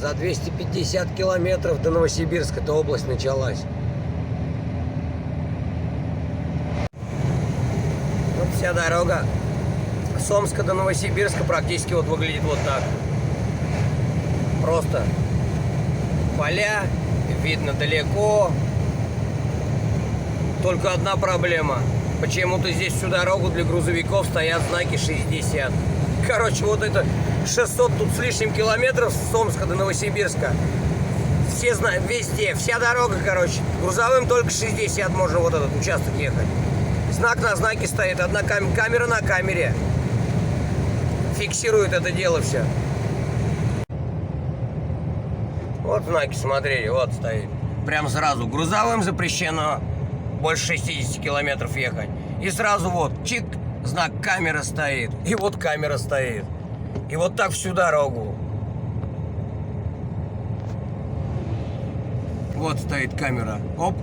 За 250 километров до Новосибирска эта область началась. Вот вся дорога с Омска до Новосибирска практически вот выглядит вот так. Просто поля, видно далеко. Только одна проблема. Почему-то здесь всю дорогу для грузовиков стоят знаки 60. Короче, вот это 600 тут с лишним километров с Омска до Новосибирска. Все знают, везде, вся дорога, короче. Грузовым только 60 можно вот этот участок ехать. Знак на знаке стоит, одна камера на камере. Фиксирует это дело все. Вот знаки, смотрите, вот стоит. Прям сразу. Грузовым запрещено больше 60 километров ехать. И сразу вот, чик, знак камера стоит. И вот камера стоит. И вот так всю дорогу. Вот стоит камера. Оп.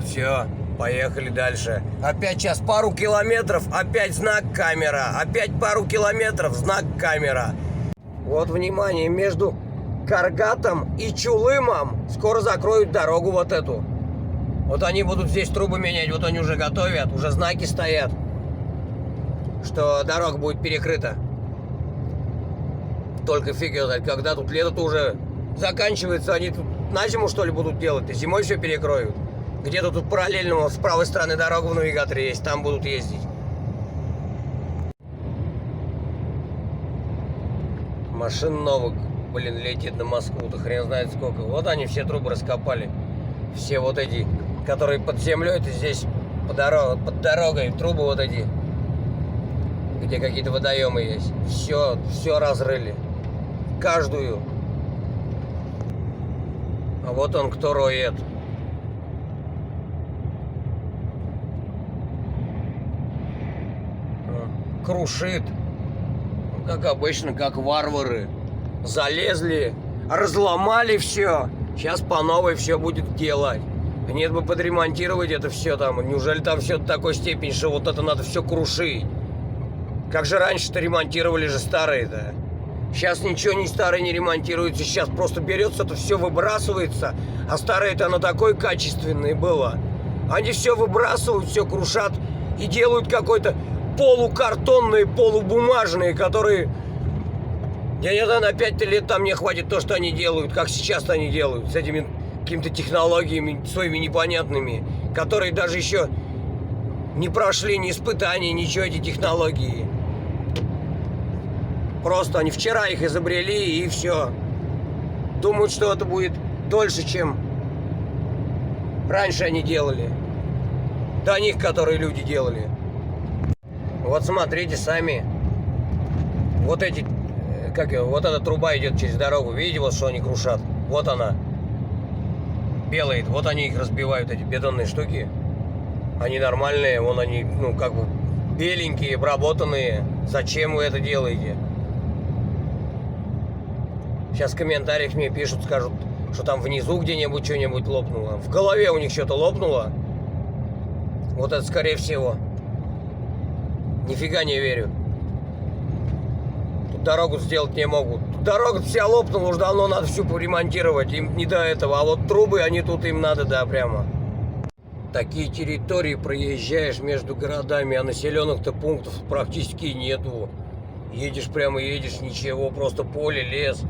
Все, поехали дальше. Опять сейчас пару километров, опять знак камера. Опять пару километров, знак камера. Вот, внимание, между Каргатом и Чулымом скоро закроют дорогу вот эту. Вот они будут здесь трубы менять, вот они уже готовят, уже знаки стоят, что дорога будет перекрыта. Только фиг его знает, когда тут лето-то уже заканчивается, они тут на зиму что ли будут делать, и зимой все перекроют. Где-то тут параллельно с правой стороны дорога в навигаторе есть, там будут ездить. Машин новых, блин, летит на Москву-то хрен знает сколько. Вот они все трубы раскопали. Все вот эти, которые под землей, это здесь под дорогой, трубы вот эти, где какие-то водоемы есть. Все разрыли. Каждую. А вот он кто роет. Крушит. Как обычно, как варвары. Залезли, разломали все. Сейчас по новой все будет делать. Нет бы подремонтировать это все там. Неужели там все до такой степени, что вот это надо все крушить? Как же раньше-то ремонтировали же старые-то? Сейчас ничего не старое не ремонтируется. Сейчас просто берется, это все выбрасывается. А старое-то оно такое качественное было. Они все выбрасывают, все крушат и делают какой-то полукартонные, полубумажные, которые... Я не знаю, на 5 лет там не хватит то, что они делают, как сейчас они делают, с этими какими-то технологиями своими непонятными, которые даже еще не прошли ни испытаний, ничего, эти технологии. Просто они вчера их изобрели и все. Думают, что это будет дольше, чем раньше они делали. До них, которые люди делали. Вот смотрите сами. Вот эти... Вот эта труба идет через дорогу. Видите, вот что они крушат? Вот она. Белые. Вот они их разбивают, эти бетонные штуки. Они нормальные. Вон они, ну, как бы беленькие, обработанные. Зачем вы это делаете? Сейчас в комментариях мне пишут, скажут, что там внизу где-нибудь что-нибудь лопнуло. В голове у них что-то лопнуло. Вот это скорее всего. Нифига не верю. Дорогу сделать не могут. Дорога вся лопнула, уже давно надо всю поремонтировать. Им не до этого. А вот трубы, они тут им надо, да, прямо. Такие территории проезжаешь между городами, а населенных-то пунктов практически нету. Едешь прямо, едешь, ничего, просто поле, лес.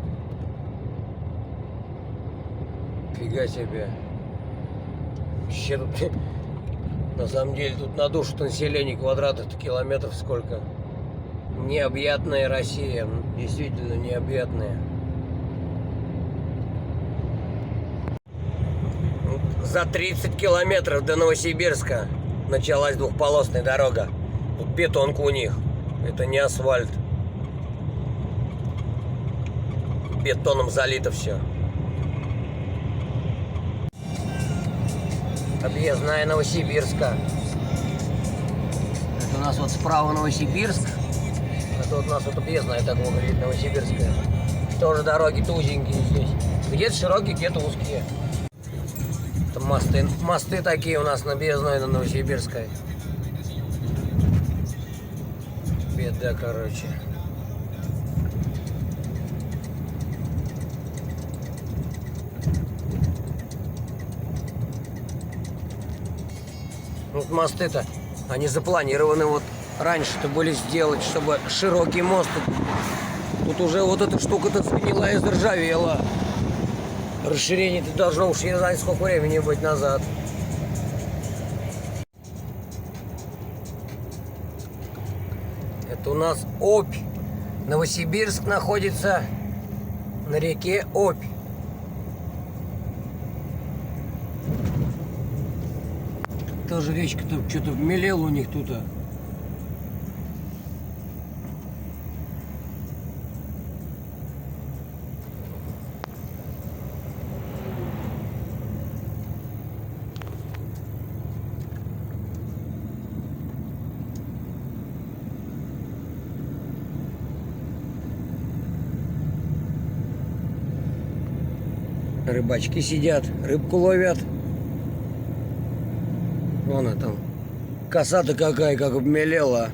Фига себе. Вообще тут... На самом деле, тут на душу населения квадратных километров сколько. Необъятная Россия, действительно необъятная. За 30 километров до Новосибирска началась двухполосная дорога. Тут бетонка у них, это не асфальт. Бетоном залито все. Объездная Новосибирска. Это у нас вот справа Новосибирск. Это вот у нас вот объездная так выглядит, Новосибирская. Тоже дороги-то узенькие здесь. Где-то широкие, где-то узкие. Это мосты такие у нас на объездной, на Новосибирской. Беда, короче. Вот мосты-то, они запланированы вот раньше-то были сделать, чтобы широкий мост. Тут уже вот эта штука-то сгнила и заржавела. Расширение-то должно уж не знаю сколько времени быть назад. Это у нас Обь. Новосибирск находится на реке Обь. Тоже речка-то что-то мелела у них тут. Рыбачки сидят, рыбку ловят. Вон она там. Коса-то какая, как обмелела.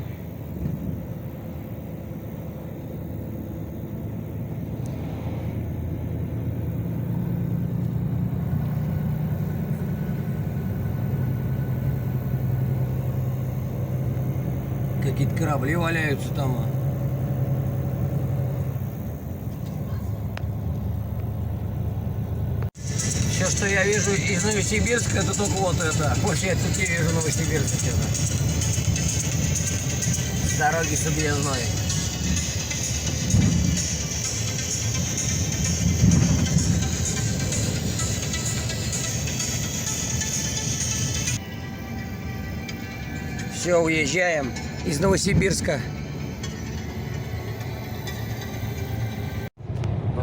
Какие-то корабли валяются там. Все, что я вижу из Новосибирска, это только вот это. Больше я тут не вижу Новосибирска что-то. С дороги с объездной. Все, уезжаем из Новосибирска.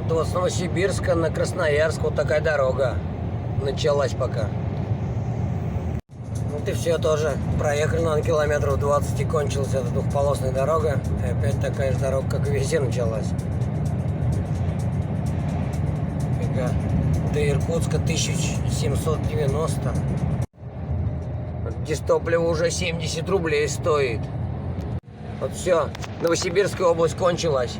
Вот с Новосибирска на Красноярск вот такая дорога началась пока. Вот и все тоже. Проехали на километров 20 и кончилась эта двухполосная дорога. И опять такая же дорога, как и везде началась. Фига. До Иркутска 1790. Здесь топливо уже 70 рублей стоит. Вот все. Новосибирская область кончилась.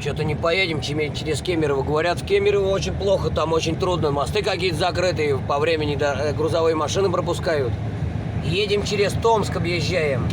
Что-то не поедем через Кемерово. Говорят, в Кемерово очень плохо, там очень трудно. Мосты какие-то закрытые, по времени грузовые машины пропускают. Едем через Томск, объезжаем.